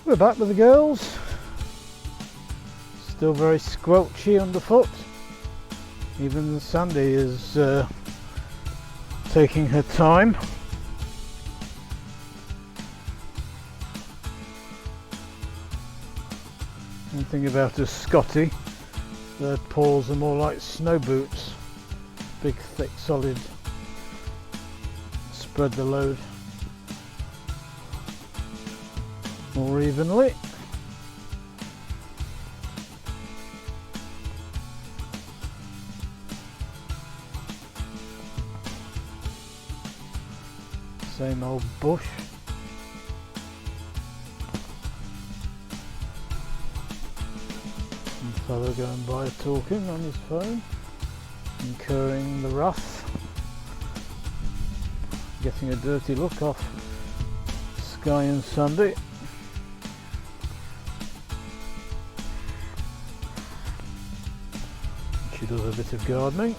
We're back with the girls. Still very squelchy underfoot. Even Sandy is taking her time. One thing about a Scotty, their paws are more like snow boots. Big, thick, solid. Spread the load more evenly. Same old bush. Some fellow going by talking on his phone, incurring the wrath, getting a dirty look off Sky and Sandy. She does a bit of gardening.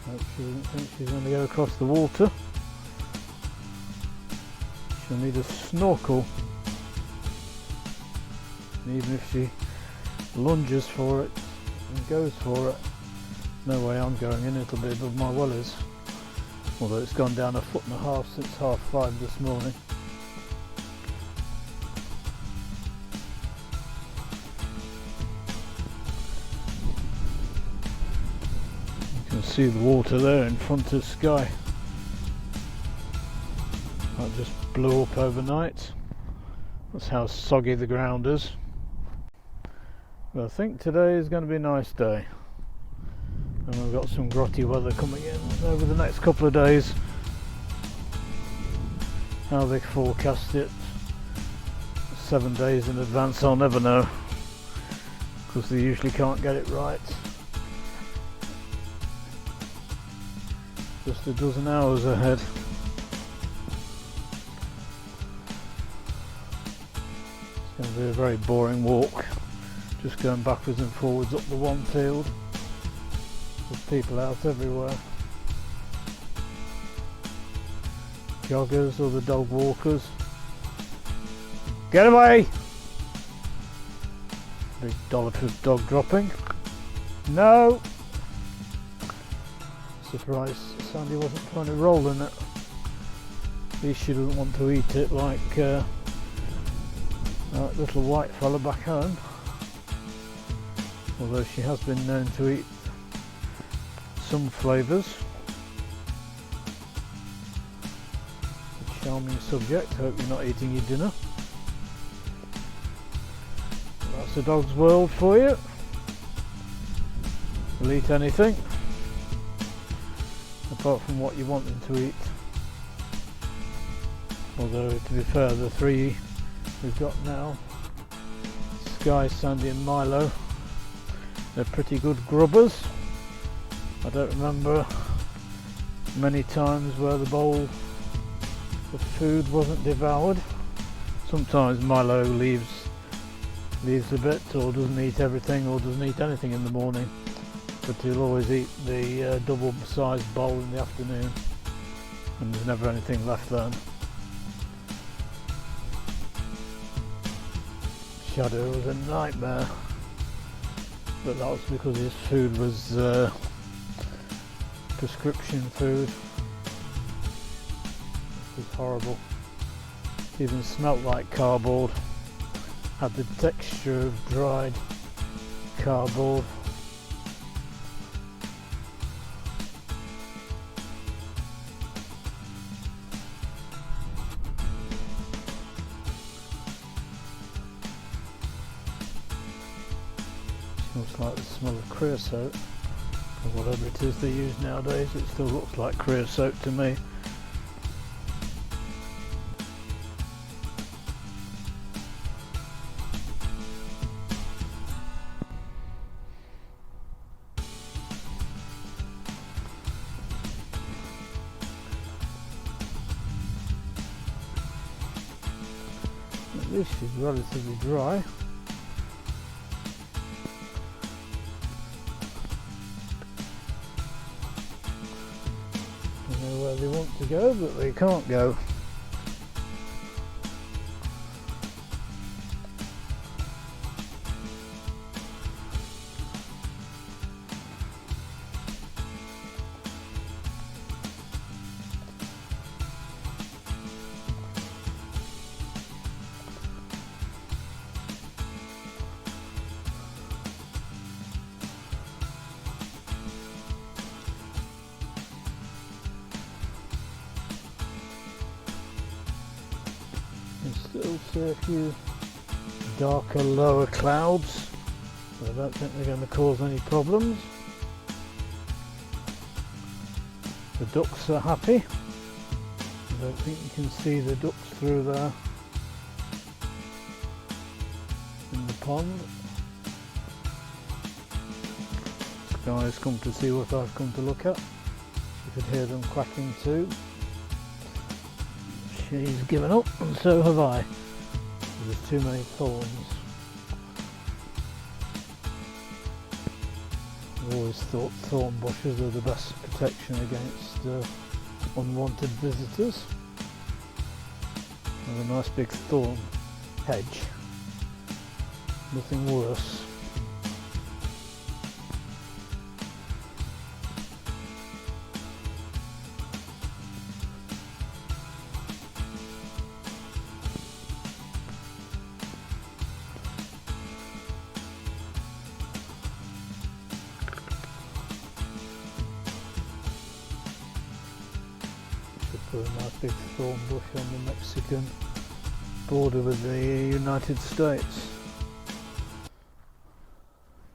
Hope she doesn't think she's going to go across the water. She'll need a snorkel. And even if she lunges for it and goes for it, no way I'm going in, it'll be above my wellies. Although it's gone down 1.5 foot since 5:30 this morning. You can see the water there in front of Sky. That just blew up overnight. That's how soggy the ground is. But I think today is going to be a nice day. And we've got some grotty weather coming in over the next couple of days. How they forecast it 7 days in advance, I'll never know, because they usually can't get it right. Just a dozen hours ahead. It's going to be a very boring walk, just going backwards and forwards up the one field. There's people out everywhere. Joggers or the dog walkers. Get away! Big dollop of dog dropping. No! Surprised Sandy wasn't trying to roll in it. At least she doesn't want to eat it like that little white fella back home. Although she has been known to eat some flavours. A charming subject. Hope you're not eating your dinner. That's a dog's world for you. They'll eat anything apart from what you want them to eat. Although, to be fair, the three we've got now, Sky, Sandy and Milo, they're pretty good grubbers. I don't remember many times where the bowl of food wasn't devoured. Sometimes Milo leaves a bit, or doesn't eat everything, or doesn't eat anything in the morning, but he'll always eat the double-sized bowl in the afternoon, and there's never anything left then. Shadow was a nightmare, but that was because his food was prescription food. It was horrible. Even smelt like cardboard. Had the texture of dried cardboard. Smells like the smell of creosote. Or whatever it is they use nowadays, it still looks like creosote to me. At least she's relatively dry. They know where they want to go, but they can't go. see a few darker lower clouds, but I don't think they're going to cause any problems. The ducks are happy. I don't think you can see the ducks through there in the pond. Guys come to see what I've come to look at. You could hear them quacking too. She's given up and so have I. There's too many thorns. I've always thought thorn bushes are the best protection against unwanted visitors. And a nice big thorn hedge. Nothing worse. Put a nice big thorn bush on the Mexican border with the United States.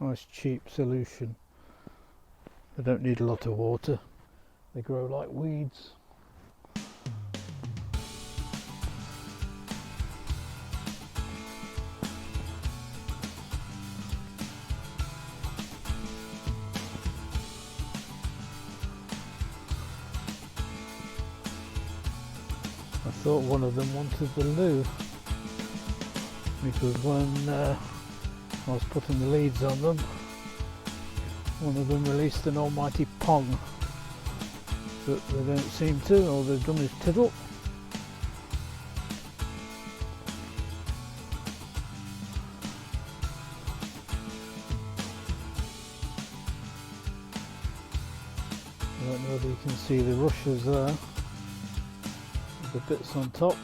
Nice cheap solution. They don't need a lot of water. They grow like weeds. I thought one of them wanted the loo, because when I was putting the leads on them, one of them released an almighty pong, but they don't seem to. All they've done is tittle. I don't know whether you can see the rushes there. The bits on top.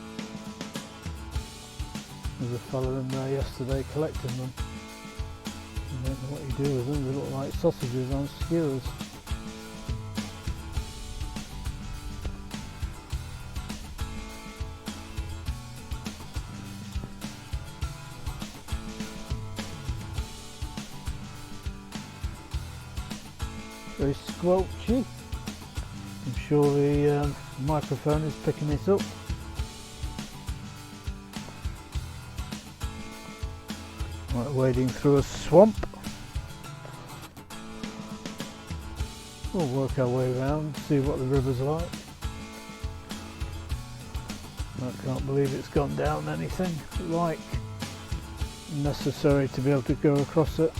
There's a fellow in there yesterday collecting them. I don't know what you do with them, they look like sausages on skewers. Very squelchy. I'm sure the microphone is picking it up. Right, wading through a swamp. We'll work our way around, see what the river's like. I can't believe it's gone down anything like necessary to be able to go across it.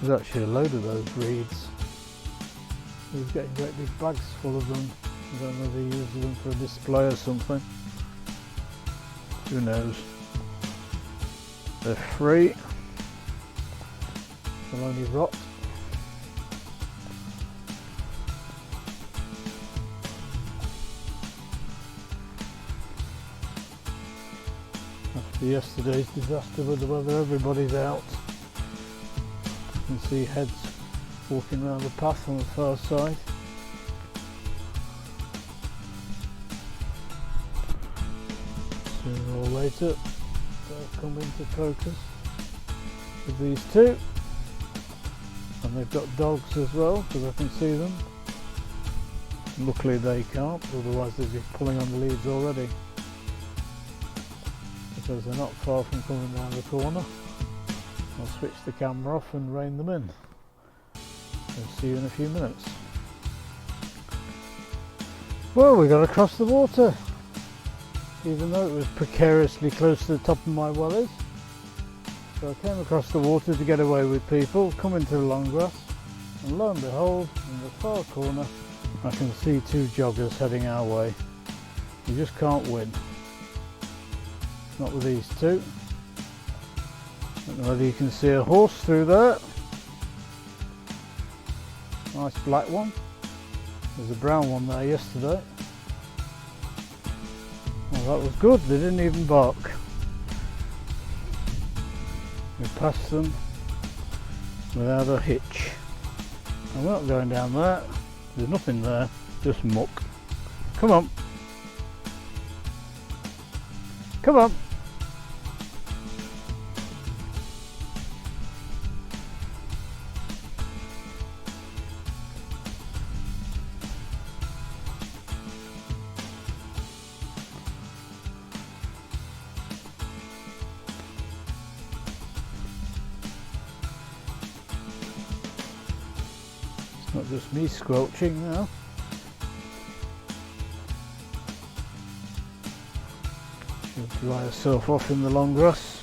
There's actually a load of those reeds. He's getting great big bags full of them. I don't know if he uses them for a display or something. Who knows? They're free. They'll only rot. After yesterday's disaster with the weather, everybody's out. You can see heads walking around the path on the far side. Sooner or later they'll come into focus with these two, and they've got dogs as well, because I can see them. Luckily they can't, otherwise they'd be pulling on the leads already, because they're not far from coming round the corner. I'll switch the camera off and rein them in. I'll see you in a few minutes. Well, we got across the water, even though it was precariously close to the top of my wellies. So I came across the water to get away with people, come into the long grass, and lo and behold, in the far corner, I can see two joggers heading our way. You just can't win. Not with these two. Don't know whether you can see a horse through there. Nice black one. There's a brown one there yesterday. Well, that was good, they didn't even bark. We passed them without a hitch. And we're not going down there. There's nothing there, just muck. Come on. Come on. It's not just me squelching now. She'll dry herself off in the long grass.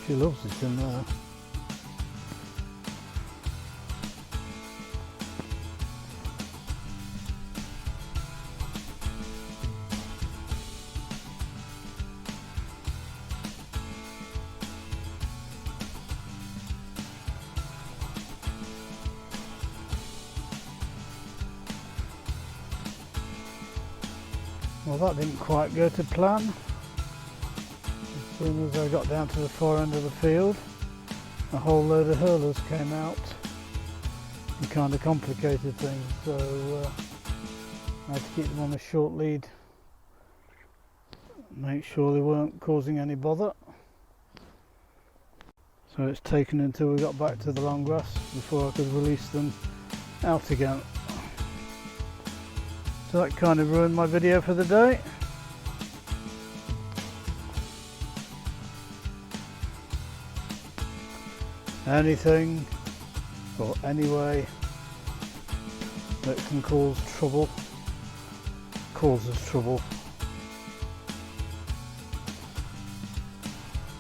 She loves it in there. Well, that didn't quite go to plan. As soon as I got down to the far end of the field, a whole load of hurlers came out and kind of complicated things, so I had to keep them on a short lead, make sure they weren't causing any bother. So it's taken until we got back to the long grass before I could release them out again. So that kind of ruined my video for the day. Anything or any way that can cause trouble causes trouble.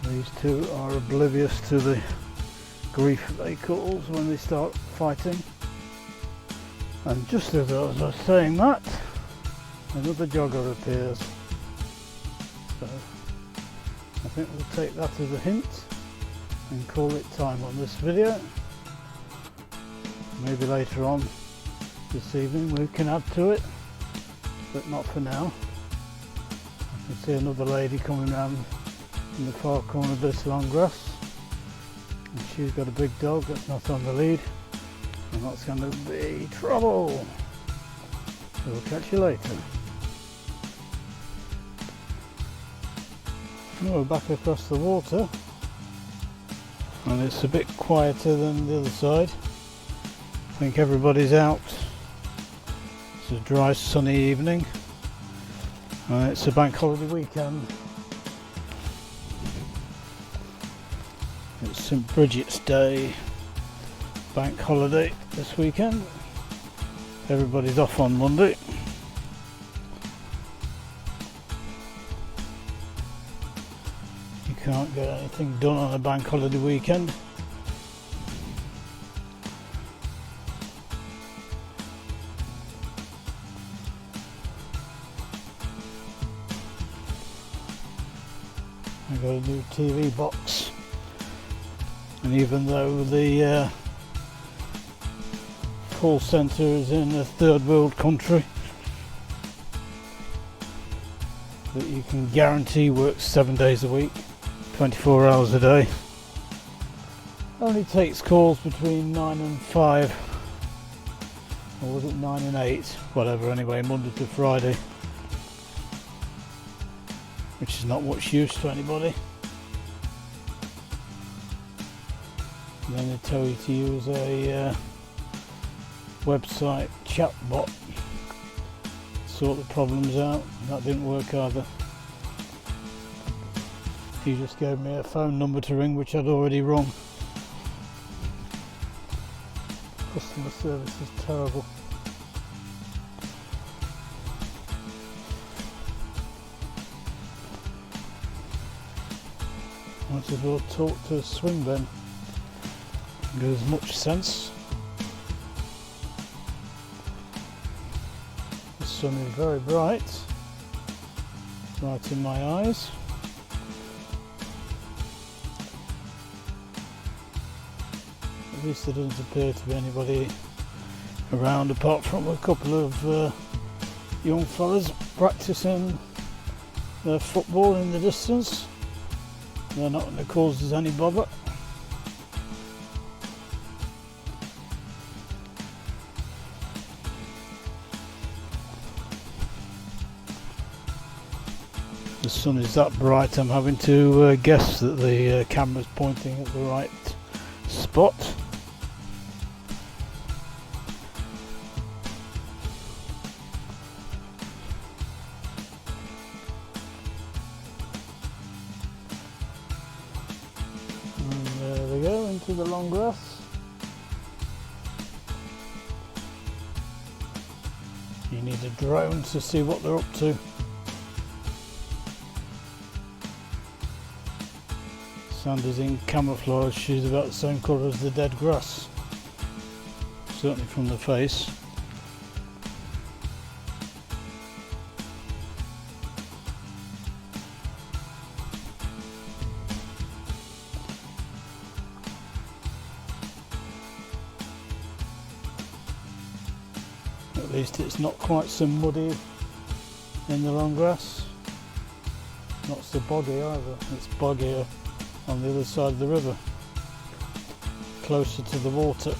These two are oblivious to the grief they cause when they start fighting. And just as I was saying that, another jogger appears. So I think we'll take that as a hint and call it time on this video. Maybe later on this evening we can add to it, but not for now. I can see another lady coming round in the far corner of this long grass, and she's got a big dog that's not on the lead, and that's going to be trouble. So we'll catch you later. Now we're back across the water, and it's a bit quieter than the other side. I think everybody's out. It's a dry sunny evening, and it's a bank holiday weekend. It's St Bridget's Day, bank holiday this weekend. Everybody's off on Monday. You can't get anything done on a bank holiday weekend. I got a new TV box, and even though the call centre is in a third world country that you can guarantee works 7 days a week, 24 hours a day, only takes calls between 9 and 5, or was it 9 and 8, whatever, anyway, Monday to Friday, which is not much use to anybody. And then they tell you to use a website chat bot, sort the problems out. That didn't work either. He just gave me a phone number to ring, which I'd already rung. Customer service is terrible. Might as well talk to a swing then. Gives much sense. The sun is very bright, right in my eyes. At least there doesn't appear to be anybody around apart from a couple of young fellas practicing their football in the distance. They're not going to cause us any bother. The sun is that bright I'm having to guess that the camera's pointing at the right spot. And there they go, into the long grass. You need a drone to see what they're up to. Sandy's in camouflage, she's about the same colour as the dead grass, certainly from the face. At least it's not quite so muddy in the long grass, not so boggy either, it's boggier on the other side of the river, closer to the water.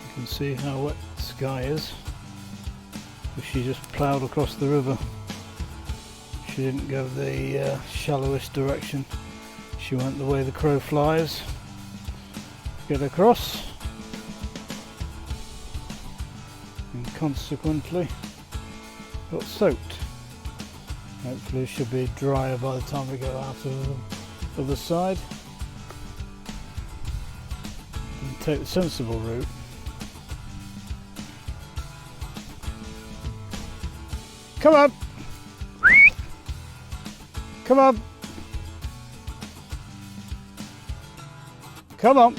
You can see how wet the sky is. She just ploughed across the river. She didn't go the shallowest direction. She went the way the crow flies. Get across. And consequently got soaked. Hopefully it should be drier by the time we go out of the other side. And take the sensible route. Come on! Come on! Come on!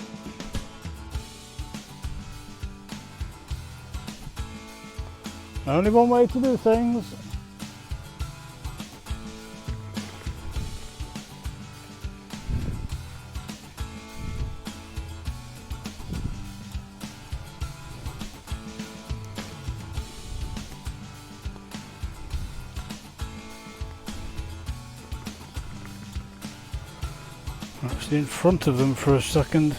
Only one way to do things. Actually in front of them for a second.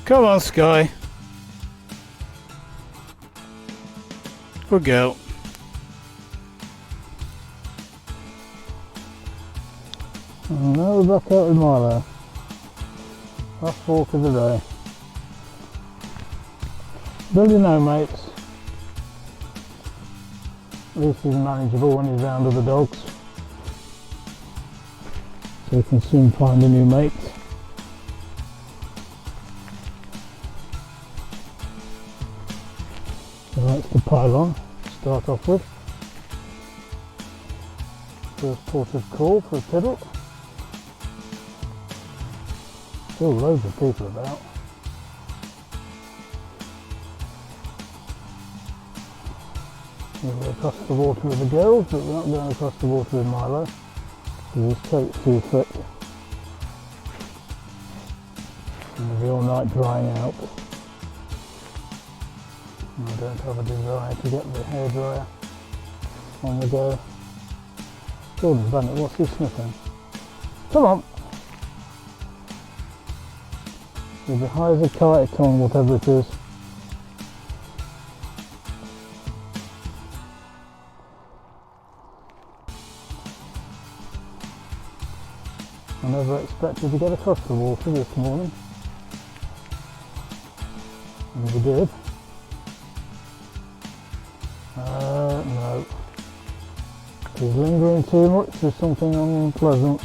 Come on, Sky. Good girl. And now we're back out with Milo. Last walk of the day. Don't you know, mates? At least he's manageable when he's round other dogs. So he can soon find a new mate. So that's the pylon to start off with. First port of call for a piddle. Still loads of people about. We'll go across the water with the girls, but we're not going across the water with Milo because his coat's too thick. And it'll be all night drying out. And I don't have a desire to get the hairdryer on the go. Jordan Bennett, what's he sniffing? Come on! You'll be high as a kite on whatever it is. I never expected to get across the water this morning. And we did. No. He's lingering too much, there's something unpleasant.